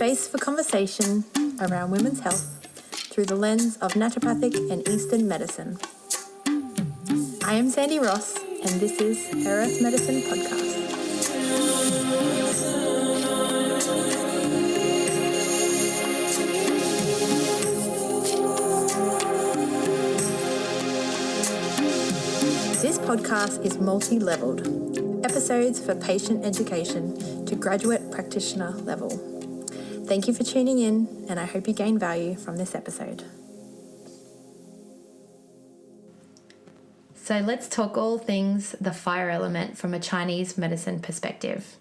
space for conversation around women's health through the lens of naturopathic and Eastern medicine. I am Sandy Ross, and this is Her Earth Medicine Podcast. This podcast is multi-leveled. Episodes for patient education to graduate practitioner level. Thank you for tuning in, and I hope you gain value from this episode. So let's talk all things the fire element from a Chinese medicine perspective.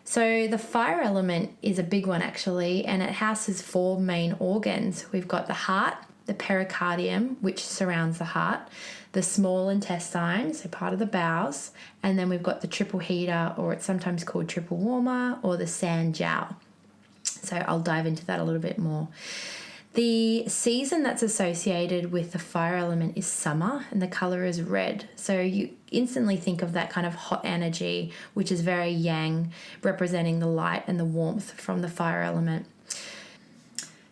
So the fire element is a big one actually, and it houses four main organs. We've got the heart, the pericardium, which surrounds the heart, the small intestine, so part of the bowels, and then we've got the triple heater, or it's sometimes called triple warmer, or the san jiao. So I'll dive into that a little bit more. The season that's associated with the fire element is summer, and the color is red. So you instantly think of that kind of hot energy, which is very yang, representing the light and the warmth from the fire element.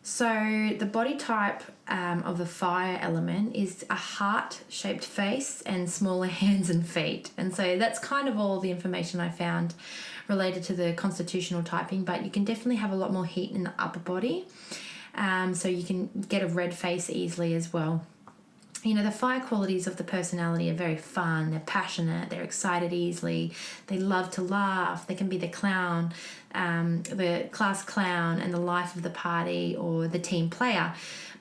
So the body type of the fire element is a heart-shaped face and smaller hands and feet. And so that's kind of all the information I found related to the constitutional typing, but you can definitely have a lot more heat in the upper body. So you can get a red face easily as well. You know, the fire qualities of the personality are very fun, they're passionate, they're excited easily, they love to laugh, they can be the clown, the class clown and the life of the party or the team player.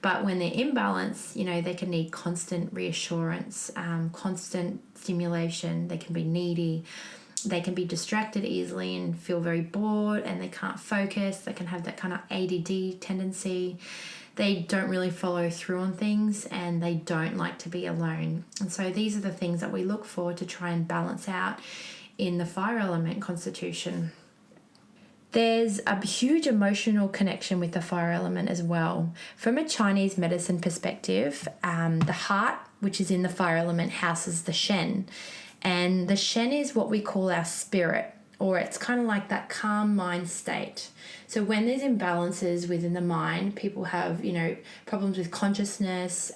But when they're imbalanced, you know, they can need constant reassurance, constant stimulation, they can be needy, they can be distracted easily and feel very bored, and they can't focus, they can have that kind of ADD tendency. They don't really follow through on things, and they don't like to be alone. And so these are the things that we look for to try and balance out in the fire element constitution. There's a huge emotional connection with the fire element as well. From a Chinese medicine perspective, the heart, which is in the fire element, houses the shen. And the shen is what we call our spirit, or it's kind of like that calm mind state. So when there's imbalances within the mind, people have, you know, problems with consciousness,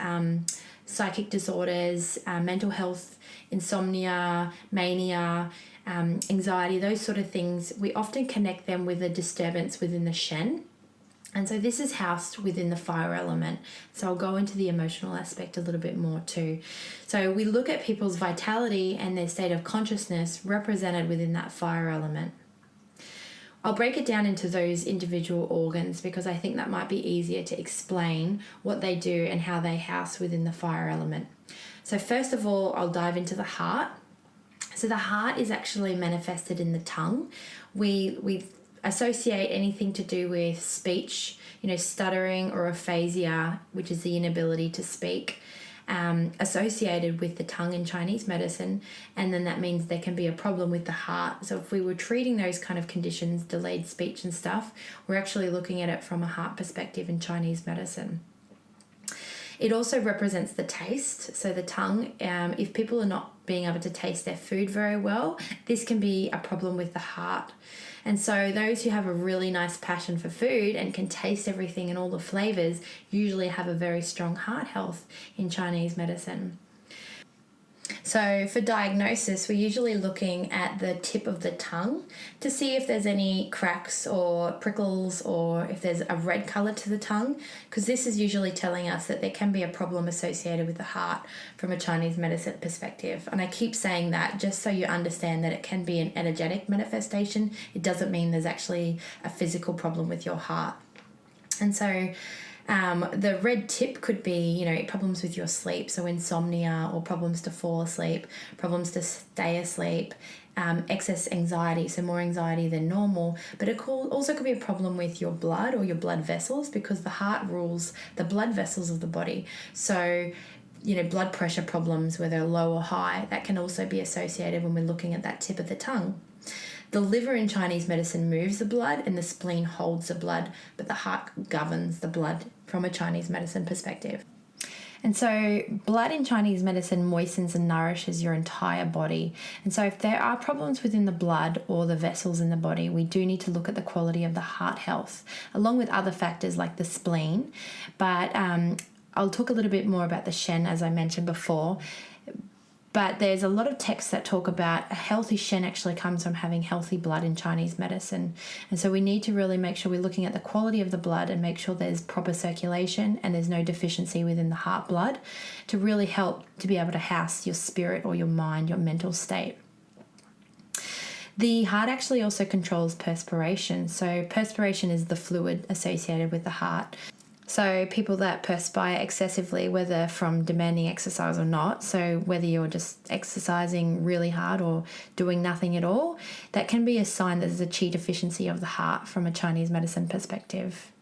psychic disorders, mental health, insomnia, mania, anxiety, those sort of things. We often connect them with a disturbance within the shen. And so this is housed within the fire element. So I'll go into the emotional aspect a little bit more too. So we look at people's vitality and their state of consciousness represented within that fire element. I'll break it down into those individual organs because I think that might be easier to explain what they do and how they house within the fire element. So first of all, I'll dive into the heart. So the heart is actually manifested in the tongue. We associate anything to do with speech, you know, stuttering or aphasia, which is the inability to speak, associated with the tongue in Chinese medicine, and then that means there can be a problem with the heart. So if we were treating those kind of conditions, delayed speech and stuff, we're actually looking at it from a heart perspective in Chinese medicine. It also represents the taste. So the tongue, if people are not being able to taste their food very well, this can be a problem with the heart. And so those who have a really nice passion for food and can taste everything and all the flavors usually have a very strong heart health in Chinese medicine. So for diagnosis, we're usually looking at the tip of the tongue to see if there's any cracks or prickles or if there's a red color to the tongue, because this is usually telling us that there can be a problem associated with the heart from a Chinese medicine perspective. And I keep saying that just so you understand that it can be an energetic manifestation. It doesn't mean there's actually a physical problem with your heart. And so the red tip could be, you know, problems with your sleep, so insomnia or problems to fall asleep, problems to stay asleep, excess anxiety, so more anxiety than normal. But it also could be a problem with your blood or your blood vessels, because the heart rules the blood vessels of the body. So, you know, blood pressure problems, whether low or high, that can also be associated when we're looking at that tip of the tongue. The liver in Chinese medicine moves the blood and the spleen holds the blood, but the heart governs the blood from a Chinese medicine perspective. And so blood in Chinese medicine moistens and nourishes your entire body. And so if there are problems within the blood or the vessels in the body, we do need to look at the quality of the heart health, along with other factors like the spleen. But I'll talk a little bit more about the Shen, as I mentioned before. But there's a lot of texts that talk about a healthy Shen actually comes from having healthy blood in Chinese medicine. And so we need to really make sure we're looking at the quality of the blood and make sure there's proper circulation and there's no deficiency within the heart blood to really help to be able to house your spirit or your mind, your mental state. The heart actually also controls perspiration. So perspiration is the fluid associated with the heart. So people that perspire excessively, whether from demanding exercise or not, so whether you're just exercising really hard or doing nothing at all, that can be a sign that there's a qi deficiency of the heart from a Chinese medicine perspective.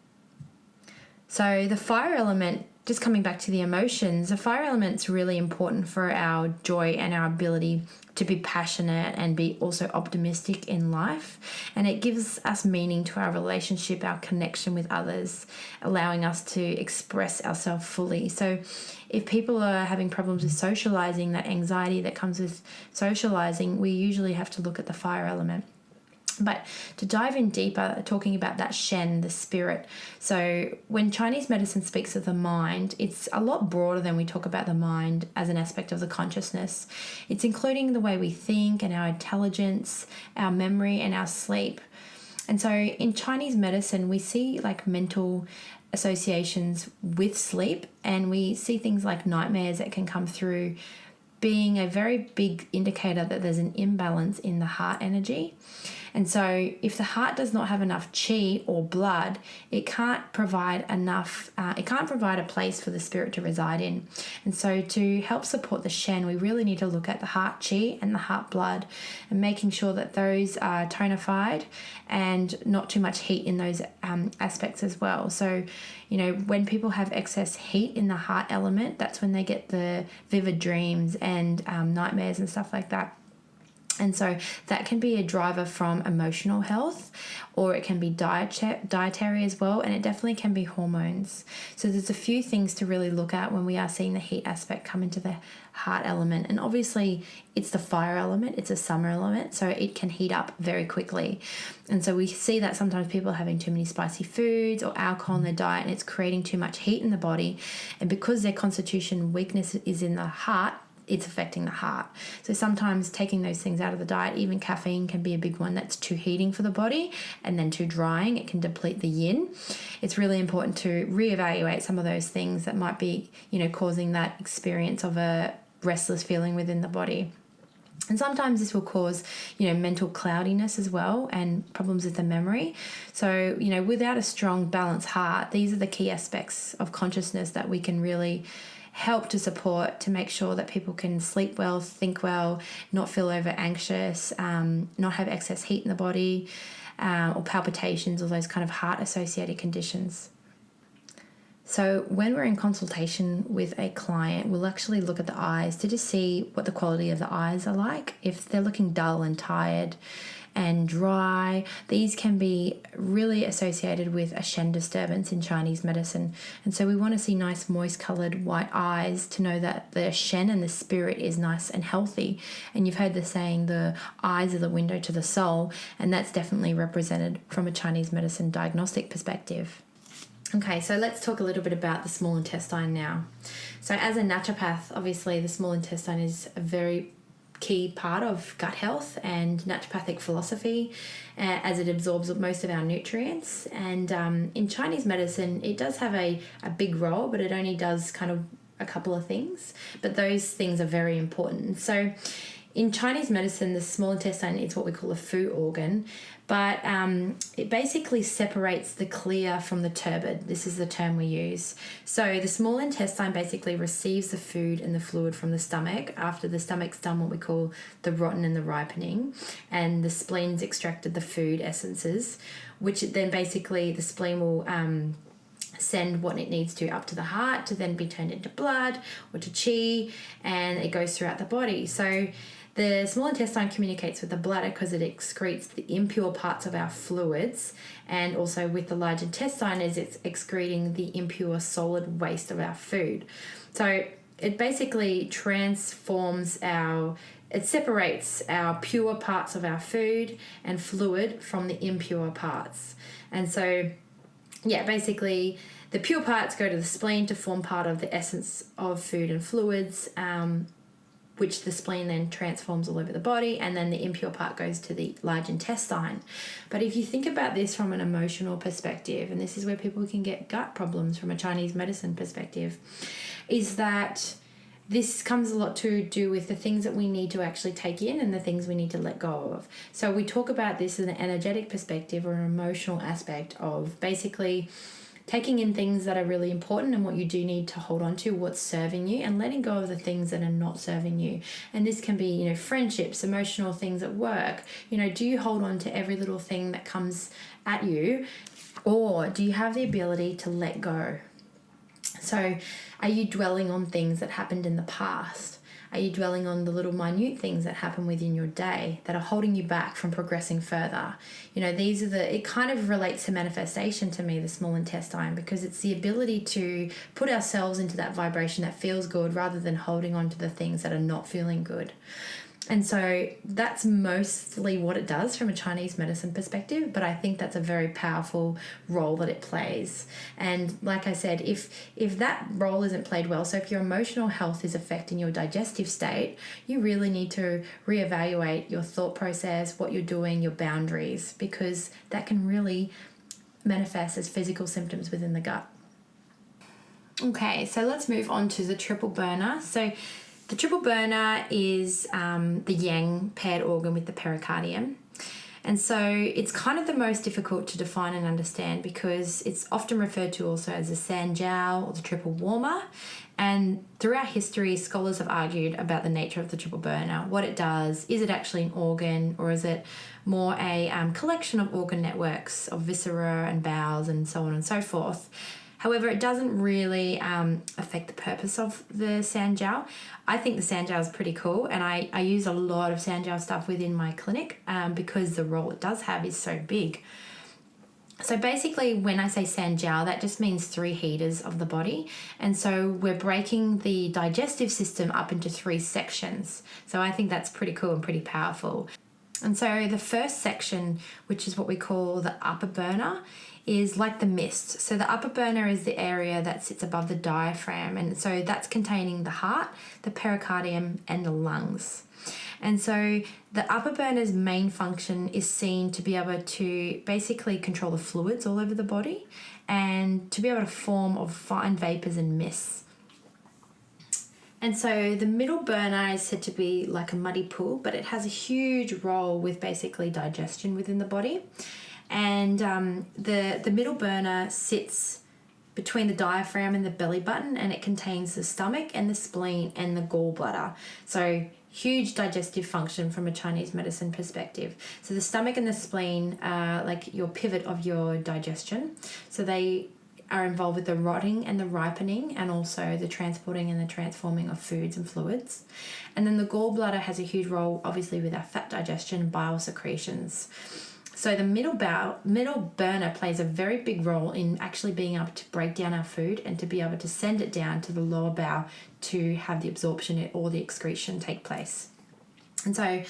So the fire element, just coming back to the emotions, the fire element's really important for our joy and our ability to be passionate and be also optimistic in life. And it gives us meaning to our relationship, our connection with others, allowing us to express ourselves fully. So if people are having problems with socializing, that anxiety that comes with socializing, we usually have to look at the fire element. But to dive in deeper, talking about that Shen, the spirit. So when Chinese medicine speaks of the mind, it's a lot broader than we talk about the mind as an aspect of the consciousness. It's including the way we think and our intelligence, our memory and our sleep. And so in Chinese medicine, we see like mental associations with sleep, and we see things like nightmares that can come through being a very big indicator that there's an imbalance in the heart energy. And so if the heart does not have enough qi or blood, it can't provide a place for the spirit to reside in. And so to help support the Shen, we really need to look at the heart qi and the heart blood and making sure that those are tonified and not too much heat in those aspects as well. So, when people have excess heat in the heart element, that's when they get the vivid dreams and nightmares and stuff like that. And so that can be a driver from emotional health, or it can be dietary as well, and it definitely can be hormones. So there's a few things to really look at when we are seeing the heat aspect come into the heart element. And obviously it's the fire element, it's a summer element, so it can heat up very quickly. And so we see that sometimes people are having too many spicy foods or alcohol in their diet, and it's creating too much heat in the body. And because their constitution weakness is in the heart, it's affecting the heart. So sometimes taking those things out of the diet, even caffeine can be a big one that's too heating for the body and then too drying. It can deplete the yin. It's really important to reevaluate some of those things that might be, causing that experience of a restless feeling within the body. And sometimes this will cause, mental cloudiness as well and problems with the memory. So, without a strong, balanced heart, these are the key aspects of consciousness that we can really help to support to make sure that people can sleep well, think well, not feel over anxious, not have excess heat in the body, or palpitations or those kind of heart associated conditions. So when we're in consultation with a client, we'll actually look at the eyes to just see what the quality of the eyes are like. If they're looking dull and tired and dry, these can be really associated with a Shen disturbance in Chinese medicine. And so we want to see nice moist coloured white eyes to know that the Shen and the spirit is nice and healthy. And you've heard the saying, the eyes are the window to the soul, and that's definitely represented from a Chinese medicine diagnostic perspective. Okay, so let's talk a little bit about the small intestine now. So as a naturopath, obviously the small intestine is a very key part of gut health and naturopathic philosophy, as it absorbs most of our nutrients. And in Chinese medicine, it does have a big role, but it only does kind of a couple of things. But those things are very important. So in Chinese medicine, the small intestine is what we call a fu organ, but it basically separates the clear from the turbid. This is the term we use. So the small intestine basically receives the food and the fluid from the stomach after the stomach's done what we call the rotten and the ripening, and the spleen's extracted the food essences, which then basically the spleen will send what it needs to up to the heart to then be turned into blood or to qi, and it goes throughout the body. So The small intestine communicates with the bladder because it excretes the impure parts of our fluids, and also with the large intestine as it's excreting the impure solid waste of our food. So it basically it separates our pure parts of our food and fluid from the impure parts. And so, yeah, basically the pure parts go to the spleen to form part of the essence of food and fluids, which the spleen then transforms all over the body, and then the impure part goes to the large intestine. But if you think about this from an emotional perspective, and this is where people can get gut problems from a Chinese medicine perspective, is that this comes a lot to do with the things that we need to actually take in and the things we need to let go of. So we talk about this as an energetic perspective or an emotional aspect of basically taking in things that are really important and what you do need to hold on to, what's serving you, and letting go of the things that are not serving you. And this can be, friendships, emotional things at work. Do you hold on to every little thing that comes at you, or do you have the ability to let go? So are you dwelling on things that happened in the past? Are you dwelling on the little minute things that happen within your day that are holding you back from progressing further? It kind of relates to manifestation to me, the small intestine, because it's the ability to put ourselves into that vibration that feels good rather than holding on to the things that are not feeling good. And so that's mostly what it does from a Chinese medicine perspective, but I think that's a very powerful role that it plays. And like I said, if that role isn't played well, so if your emotional health is affecting your digestive state, you really need to reevaluate your thought process, what you're doing, your boundaries, because that can really manifest as physical symptoms within the gut. Okay, so let's move on to the triple burner. So the triple burner is the yang paired organ with the pericardium. And so it's kind of the most difficult to define and understand because it's often referred to also as the sanjiao or the triple warmer. And throughout history, scholars have argued about the nature of the triple burner, what it does. Is it actually an organ, or is it more a collection of organ networks of viscera and bowels and so on and so forth? However, it doesn't really affect the purpose of the sanjiao. I think the sanjiao is pretty cool, and I use a lot of sanjiao stuff within my clinic because the role it does have is so big. So basically, when I say sanjiao, that just means 3 heaters of the body. And so we're breaking the digestive system up into 3 sections. So I think that's pretty cool and pretty powerful. And so the first section, which is what we call the upper burner, is like the mist. So the upper burner is the area that sits above the diaphragm, and so that's containing the heart, the pericardium, and the lungs. And so the upper burner's main function is seen to be able to basically control the fluids all over the body and to be able to form of fine vapors and mists. And so the middle burner is said to be like a muddy pool, but it has a huge role with basically digestion within the body. And the middle burner sits between the diaphragm and the belly button, and it contains the stomach and the spleen and the gallbladder. So huge digestive function from a Chinese medicine perspective. So the stomach and the spleen are like your pivot of your digestion. So they are involved with the rotting and the ripening, and also the transporting and the transforming of foods and fluids. And then the gallbladder has a huge role, obviously, with our fat digestion and bile secretions. So the middle burner plays a very big role in actually being able to break down our food and to be able to send it down to the lower bowel to have the absorption or the excretion take place. And so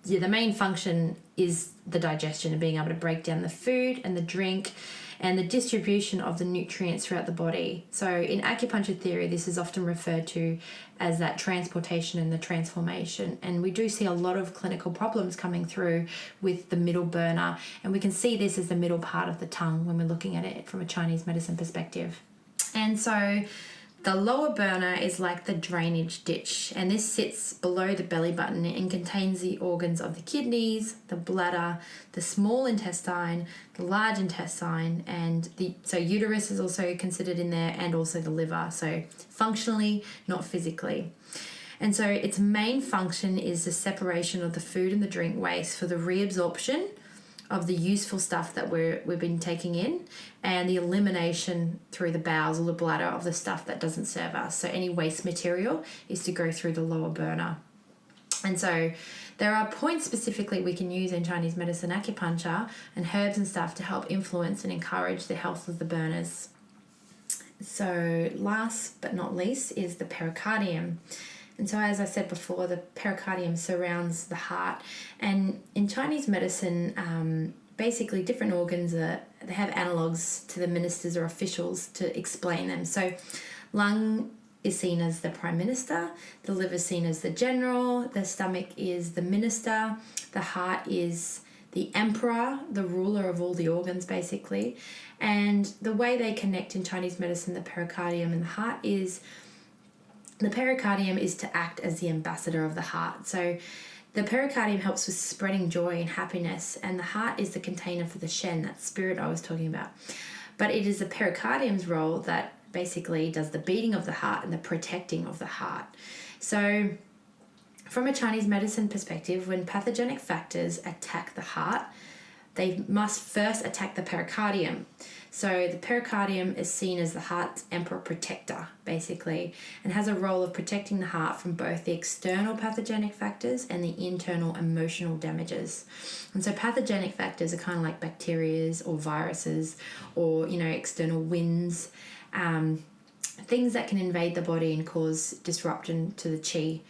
the main function is the digestion and being able to break down the food and the drink and the distribution of the nutrients throughout the body. So in acupuncture theory, this is often referred to as that transportation and the transformation. And we do see a lot of clinical problems coming through with the middle burner. And we can see this as the middle part of the tongue when we're looking at it from a Chinese medicine perspective. And so the lower burner is like the drainage ditch, and this sits below the belly button and contains the organs of the kidneys, the bladder, the small intestine, the large intestine, and so uterus is also considered in there, and also the liver. So functionally, not physically. And so its main function is the separation of the food and the drink waste for the reabsorption of the useful stuff that we've been taking in, and the elimination through the bowels or the bladder of the stuff that doesn't serve us. So any waste material is to go through the lower burner. And so there are points specifically we can use in Chinese medicine, acupuncture, and herbs and stuff to help influence and encourage the health of the burners. So last but not least is the pericardium. And so, as I said before, the pericardium surrounds the heart. And in Chinese medicine, basically different organs, they have analogues to the ministers or officials to explain them. So lung is seen as the prime minister, the liver is seen as the general, the stomach is the minister, the heart is the emperor, the ruler of all the organs basically. And the way they connect in Chinese medicine, the pericardium and the heart, is the pericardium is to act as the ambassador of the heart. So the pericardium helps with spreading joy and happiness, and the heart is the container for the Shen, that spirit I was talking about. But it is the pericardium's role that basically does the beating of the heart and the protecting of the heart. So from a Chinese medicine perspective, when pathogenic factors attack the heart, they must first attack the pericardium. So the pericardium is seen as the heart's emperor protector, basically, and has a role of protecting the heart from both the external pathogenic factors and the internal emotional damages. And so pathogenic factors are kind of like bacterias or viruses or, external winds, things that can invade the body and cause disruption to the qi.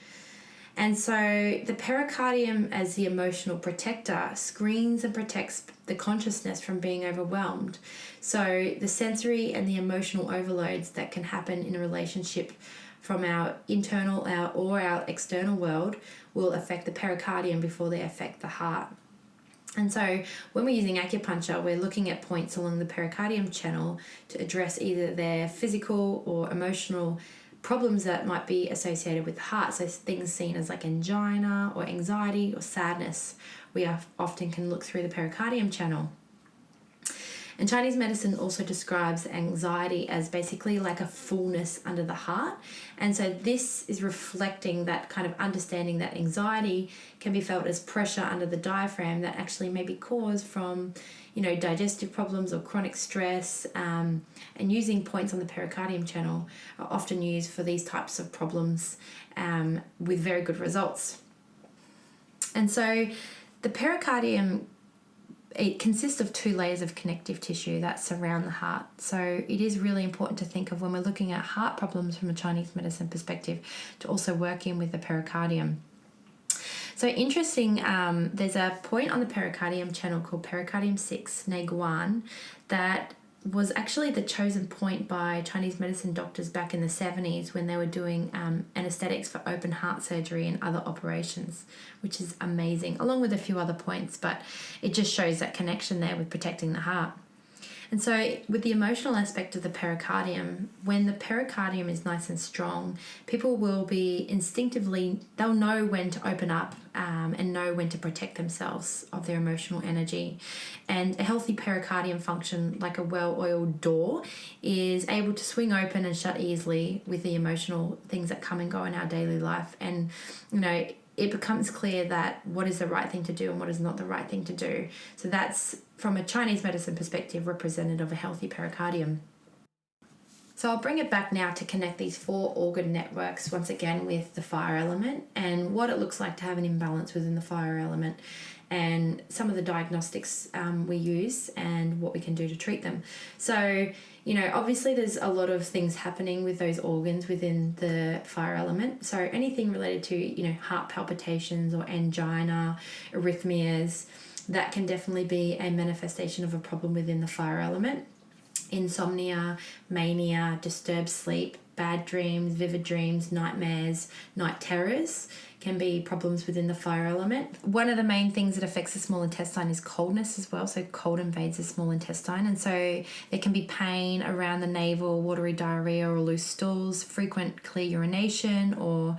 And so the pericardium, as the emotional protector, screens and protects the consciousness from being overwhelmed. So the sensory and the emotional overloads that can happen in a relationship from our internal or our external world will affect the pericardium before they affect the heart. And so when we're using acupuncture, we're looking at points along the pericardium channel to address either their physical or emotional problems that might be associated with the heart. So things seen as like angina or anxiety or sadness, we often can look through the pericardium channel. And Chinese medicine also describes anxiety as basically like a fullness under the heart. And so this is reflecting that kind of understanding that anxiety can be felt as pressure under the diaphragm that actually may be caused from, digestive problems or chronic stress. And using points on the pericardium channel are often used for these types of problems with very good results. And so the pericardium, it consists of 2 layers of connective tissue that surround the heart. So it is really important to think of when we're looking at heart problems from a Chinese medicine perspective to also work in with the pericardium. So interesting, there's a point on the pericardium channel called pericardium 6, Neiguan, that was actually the chosen point by Chinese medicine doctors back in the 70s when they were doing anesthetics for open heart surgery and other operations, which is amazing, along with a few other points, but it just shows that connection there with protecting the heart. And so with the emotional aspect of the pericardium, when the pericardium is nice and strong, people will be instinctively, they'll know when to open up and know when to protect themselves of their emotional energy. And a healthy pericardium function, like a well-oiled door, is able to swing open and shut easily with the emotional things that come and go in our daily life. And, it becomes clear that what is the right thing to do and what is not the right thing to do. So that's, from a Chinese medicine perspective, representative of a healthy pericardium. So I'll bring it back now to connect these 4 organ networks once again with the fire element and what it looks like to have an imbalance within the fire element and some of the diagnostics we use and what we can do to treat them. So, obviously there's a lot of things happening with those organs within the fire element. So anything related to, heart palpitations or angina, arrhythmias, that can definitely be a manifestation of a problem within the fire element. Insomnia, mania, disturbed sleep, bad dreams, vivid dreams, nightmares, night terrors can be problems within the fire element. One of the main things that affects the small intestine is coldness as well. So cold invades the small intestine. And so there can be pain around the navel, watery diarrhea or loose stools, frequent clear urination or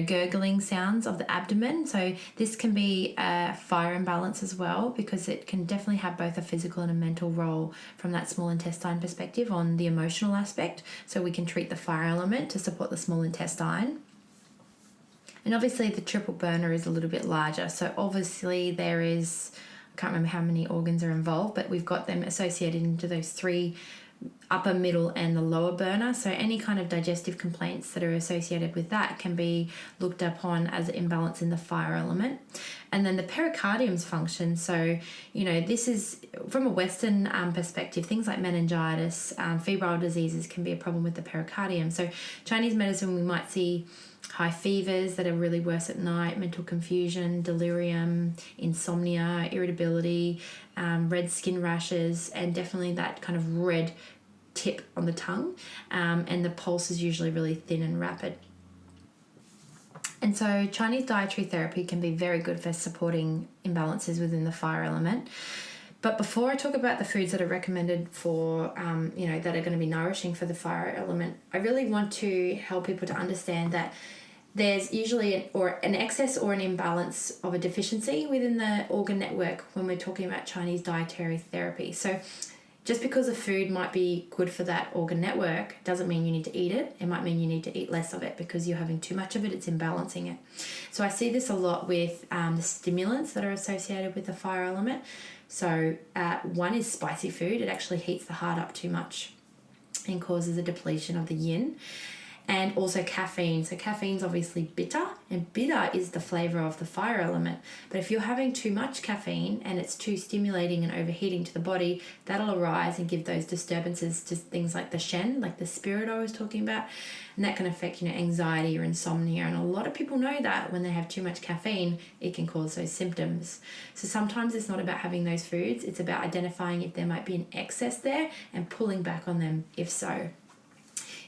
gurgling sounds of the abdomen. So this can be a fire imbalance as well, because it can definitely have both a physical and a mental role from that small intestine perspective on the emotional aspect. So we can treat the fire element to support the small intestine. And obviously the triple burner is a little bit larger. So obviously there is, I can't remember how many organs are involved, but we've got them associated into those 3 upper, middle, and the lower burner. So any kind of digestive complaints that are associated with that can be looked upon as an imbalance in the fire element. And then the pericardium's function. So, this is from a Western perspective, things like meningitis, febrile diseases can be a problem with the pericardium. So Chinese medicine, we might see high fevers that are really worse at night, mental confusion, delirium, insomnia, irritability, red skin rashes, and definitely that kind of red tip on the tongue, and the pulse is usually really thin and rapid. And so Chinese dietary therapy can be very good for supporting imbalances within the fire element. But before I talk about the foods that are recommended for, that are going to be nourishing for the fire element, I really want to help people to understand that there's usually an excess or an imbalance of a deficiency within the organ network when we're talking about Chinese dietary therapy. So just because a food might be good for that organ network doesn't mean you need to eat it. It might mean you need to eat less of it because you're having too much of it. It's imbalancing it. So I see this a lot with the stimulants that are associated with the fire element. So one is spicy food. It actually heats the heart up too much and causes a depletion of the yin. And also caffeine. So caffeine's obviously bitter, and bitter is the flavour of the fire element. But if you're having too much caffeine and it's too stimulating and overheating to the body, that'll arise and give those disturbances to things like the Shen, like the spirit I was talking about. And that can affect, anxiety or insomnia. And a lot of people know that when they have too much caffeine, it can cause those symptoms. So sometimes it's not about having those foods. It's about identifying if there might be an excess there and pulling back on them if so.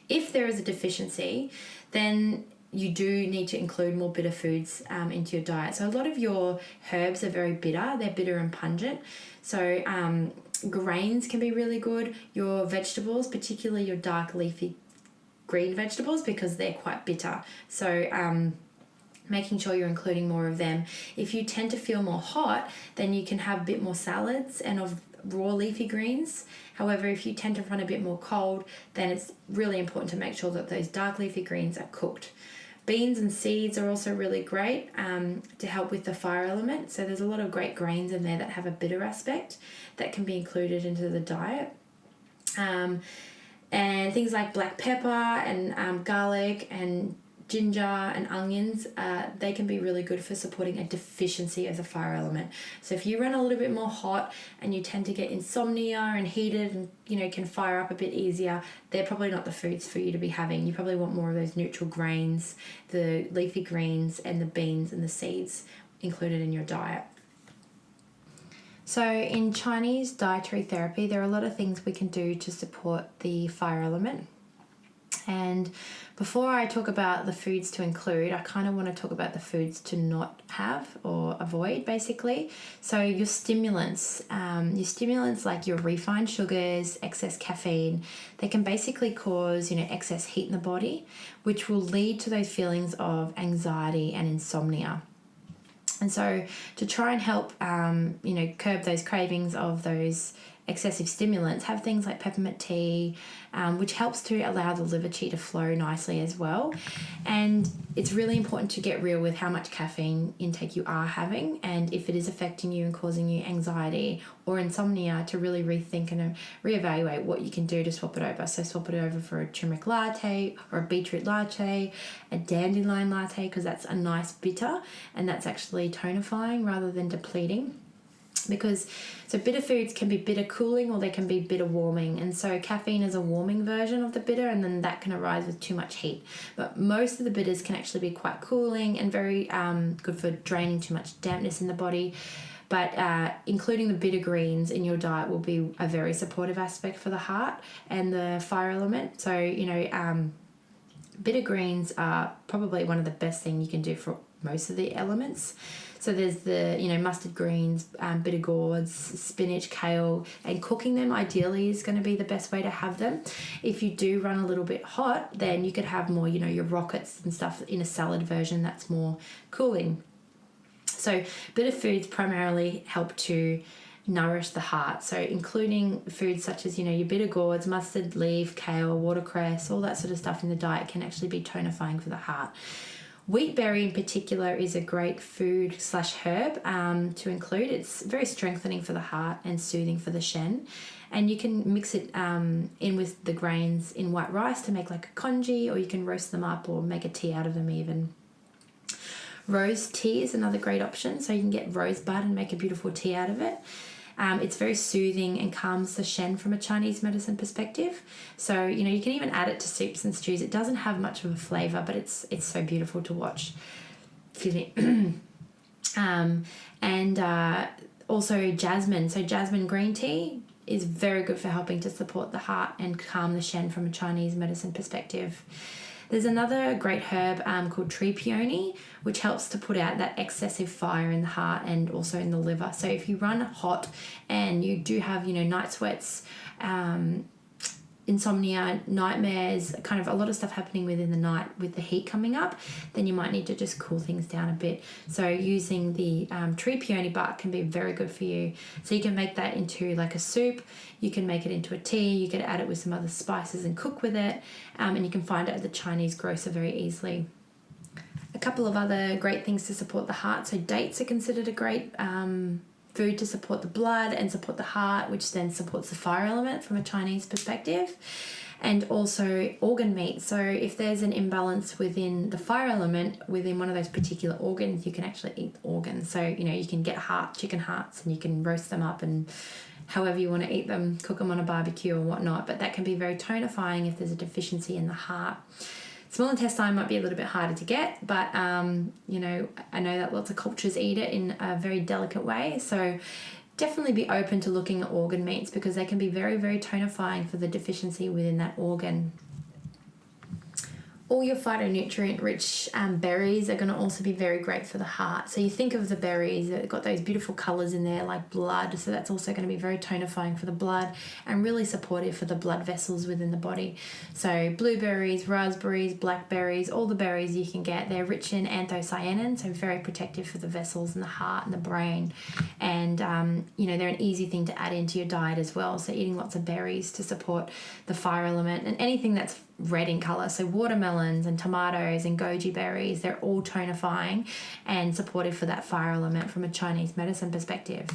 If there is a deficiency, then you do need to include more bitter foods into your diet. So a lot of your herbs are very bitter. They're bitter and pungent. So grains can be really good. Your vegetables, particularly your dark leafy green vegetables, because they're quite bitter. So making sure you're including more of them. If you tend to feel more hot, then you can have a bit more salads and of raw leafy greens. However, if you tend to run a bit more cold, then it's really important to make sure that those dark leafy greens are cooked. Beans and seeds are also really great to help with the fire element. So there's a lot of great grains in there that have a bitter aspect that can be included into the diet. And things like black pepper and garlic and ginger and onions, they can be really good for supporting a deficiency of the fire element. So if you run a little bit more hot and you tend to get insomnia and heated and can fire up a bit easier, they're probably not the foods for you to be having. You probably want more of those neutral grains, the leafy greens and the beans and the seeds included in your diet. So in Chinese dietary therapy, there are a lot of things we can do to support the fire element. And before I talk about the foods to include, I kind of want to talk about the foods to not have or avoid, basically. So your stimulants like your refined sugars, excess caffeine, they can basically cause, excess heat in the body, which will lead to those feelings of anxiety and insomnia. And so to try and help, curb those cravings of those excessive stimulants, have things like peppermint tea, which helps to allow the liver qi to flow nicely as well. And it's really important to get real with how much caffeine intake you are having, and if it is affecting you and causing you anxiety or insomnia, to really rethink and reevaluate what you can do to swap it over. So swap it over for a turmeric latte or a beetroot latte, a dandelion latte, because that's a nice bitter and that's actually tonifying rather than depleting. So bitter foods can be bitter cooling or they can be bitter warming, and so caffeine is a warming version of the bitter, and then that can arise with too much heat. But most of the bitters can actually be quite cooling and very good for draining too much dampness in the body. But including the bitter greens in your diet will be a very supportive aspect for the heart and the fire element. So bitter greens are probably one of the best things you can do for most of the elements. So there's the mustard greens, bitter gourds, spinach, kale, and cooking them ideally is going to be the best way to have them. If you do run a little bit hot, then you could have more your rockets and stuff in a salad version that's more cooling. So bitter foods primarily help to nourish the heart, so including foods such as your bitter gourds, mustard leaf, kale, watercress, all that sort of stuff in the diet can actually be tonifying for the heart. Wheatberry in particular is a great food slash herb to include. It's very strengthening for the heart and soothing for the shen. And you can mix it in with the grains in white rice to make like a congee, or you can roast them up or make a tea out of them even. Rose tea is another great option. So you can get rosebud and make a beautiful tea out of it. It's very soothing and calms the shen from a Chinese medicine perspective. So, you can even add it to soups and stews. It doesn't have much of a flavour, but it's so beautiful to watch. Excuse me. Also jasmine. So jasmine green tea is very good for helping to support the heart and calm the shen from a Chinese medicine perspective. There's another great herb called tree peony, which helps to put out that excessive fire in the heart and also in the liver. So if you run hot and you do have, night sweats, insomnia, nightmares, kind of a lot of stuff happening within the night with the heat coming up, then you might need to just cool things down a bit. So using the tree peony bark can be very good for you. So you can make that into like a soup, you can make it into a tea, you can add it with some other spices and cook with it, and you can find it at the Chinese grocer very easily. A couple of other great things to support the heart. So dates are considered a great food to support the blood and support the heart, which then supports the fire element from a Chinese perspective. And also organ meat. So if there's an imbalance within the fire element within one of those particular organs, you can actually eat the organs. So, you can get chicken hearts, and you can roast them up and however you want to eat them, cook them on a barbecue or whatnot. But that can be very tonifying if there's a deficiency in the heart. Small intestine might be a little bit harder to get, but, I know that lots of cultures eat it in a very delicate way. So definitely be open to looking at organ meats because they can be very, very tonifying for the deficiency within that organ. All your phytonutrient-rich berries are going to also be very great for the heart. So you think of the berries, they've got those beautiful colours in there like blood, so that's also going to be very tonifying for the blood and really supportive for the blood vessels within the body. So blueberries, raspberries, blackberries, all the berries you can get, they're rich in anthocyanin, so very protective for the vessels and the heart and the brain. And, they're an easy thing to add into your diet as well. So eating lots of berries to support the fire element and anything that's red in colour, so watermelons and tomatoes and goji berries, they're all tonifying and supportive for that fire element from a Chinese medicine perspective.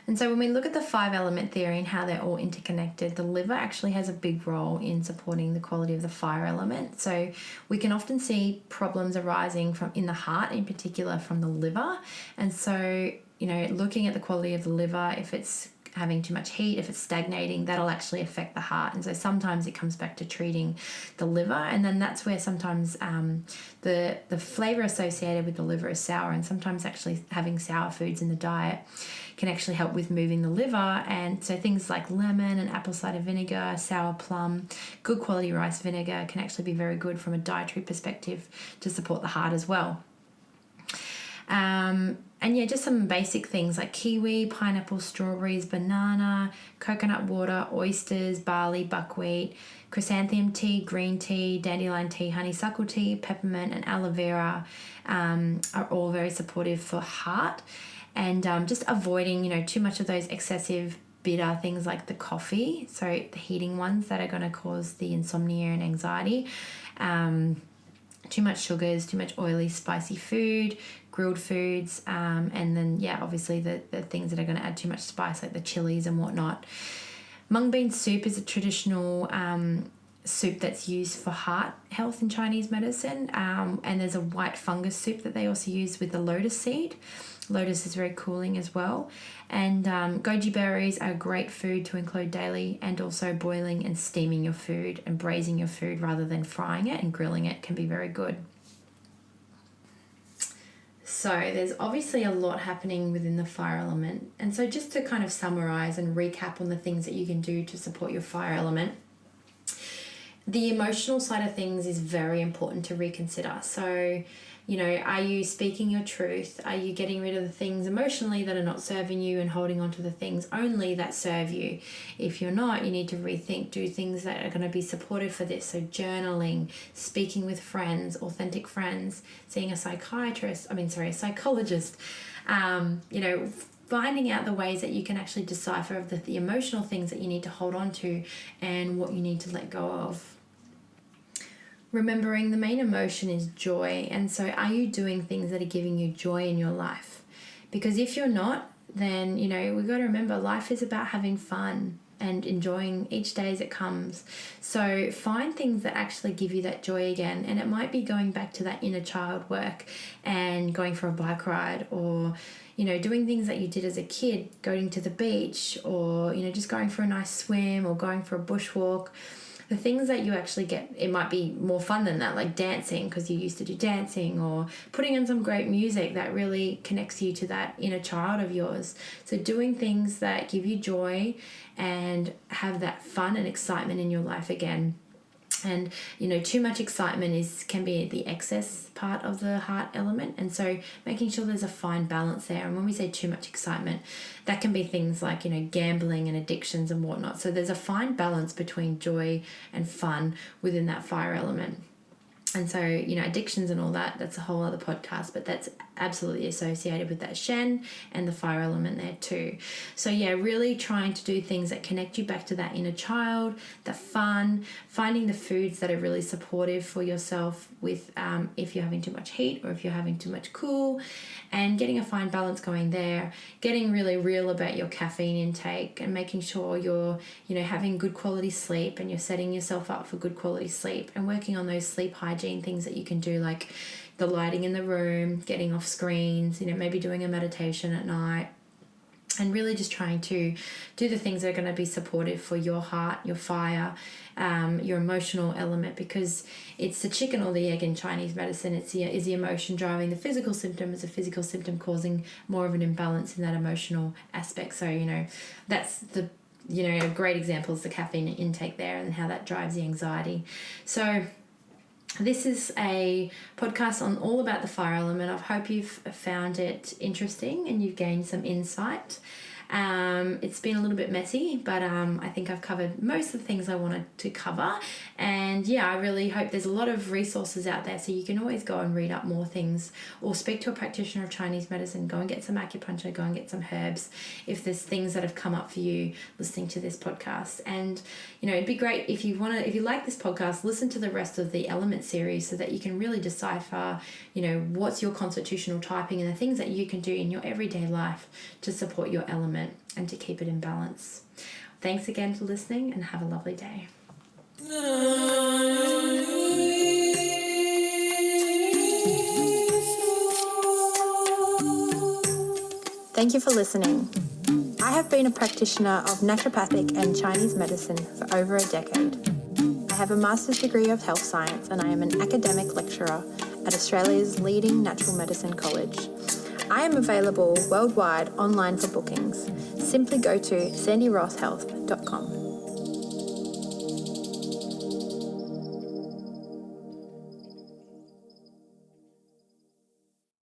And so when we look at the 5-element theory and how they're all interconnected, the liver actually has a big role in supporting the quality of the fire element. So we can often see problems arising from in the heart, in particular from the liver. And so, looking at the quality of the liver, if it's having too much heat, if it's stagnating, that'll actually affect the heart. And so sometimes it comes back to treating the liver, and then that's where sometimes the flavour associated with the liver is sour, and sometimes actually having sour foods in the diet can actually help with moving the liver. And so things like lemon and apple cider vinegar, sour plum, good quality rice vinegar can actually be very good from a dietary perspective to support the heart as well. Just some basic things like kiwi, pineapple, strawberries, banana, coconut water, oysters, barley, buckwheat, chrysanthemum tea, green tea, dandelion tea, honeysuckle tea, peppermint and aloe vera are all very supportive for heart. And just avoiding, too much of those excessive bitter things like the coffee, so the heating ones that are going to cause the insomnia and anxiety. Too much sugars, too much oily, spicy food, grilled foods, and then, obviously the things that are going to add too much spice, like the chilies and whatnot. Mung bean soup is a traditional soup that's used for heart health in Chinese medicine, and there's a white fungus soup that they also use with the lotus seed. Lotus is very cooling as well. And goji berries are a great food to include daily, and also boiling and steaming your food and braising your food rather than frying it and grilling it can be very good. So there's obviously a lot happening within the fire element. And so just to kind of summarize and recap on the things that you can do to support your fire element, the emotional side of things is very important to reconsider. So, are you speaking your truth? Are you getting rid of the things emotionally that are not serving you and holding on to the things only that serve you? If you're not, you need to rethink, do things that are going to be supportive for this. So journaling, speaking with friends, authentic friends, seeing a psychologist, finding out the ways that you can actually decipher of the emotional things that you need to hold on to and what you need to let go of. remembering the main emotion is joy. And so are you doing things that are giving you joy in your life? Because if you're not, then, you know, we've got to remember life is about having fun and enjoying each day as it comes. So find things that actually give you that joy again. And it might be going back to that inner child work and going for a bike ride, or, you know, doing things that you did as a kid, going to the beach, or, you know, just going for a nice swim or going for a bushwalk. The things that you actually get, it might be more fun than that, like dancing because you used to do dancing, or putting in some great music that really connects you to that inner child of yours. So doing things that give you joy and have that fun and excitement in your life again. And, you know, too much excitement can be the excess part of the heart element. And so making sure there's a fine balance there. And when we say too much excitement, that can be things like, you know, gambling and addictions and whatnot. So there's a fine balance between joy and fun within that fire element. And so, you know, addictions and all that, that's a whole other podcast, but that's absolutely associated with that Shen and the fire element there too. So yeah, really trying to do things that connect you back to that inner child, the fun, finding the foods that are really supportive for yourself with if you're having too much heat or if you're having too much cool, and getting a fine balance going there, getting really real about your caffeine intake and making sure you're, you know, having good quality sleep and you're setting yourself up for good quality sleep, and working on those sleep hygiene things that you can do, like the lighting in the room, getting off screens, you know, maybe doing a meditation at night, and really just trying to do the things that are going to be supportive for your heart, your fire, your emotional element, because it's the chicken or the egg in Chinese medicine. Is the emotion driving the physical symptom? Is the physical symptom causing more of an imbalance in that emotional aspect? So, you know, that's the, you know, a great example is the caffeine intake there and how that drives the anxiety. So this is a podcast on all about the fire element. I hope you've found it interesting and you've gained some insight. It's been a little bit messy, but I think I've covered most of the things I wanted to cover. And yeah, I really hope there's a lot of resources out there, so you can always go and read up more things or speak to a practitioner of Chinese medicine. Go and get some acupuncture, go and get some herbs if there's things that have come up for you listening to this podcast. And, you know, it'd be great if you like this podcast, listen to the rest of the element series so that you can really decipher, you know, what's your constitutional typing and the things that you can do in your everyday life to support your element and to keep it in balance. Thanks again for listening, and have a lovely day. Thank you for listening. I have been a practitioner of naturopathic and Chinese medicine for over a decade. I have a master's degree of health science, and I am an academic lecturer at Australia's leading natural medicine college. I am available worldwide online for bookings. Simply go to sandyrosshealth.com.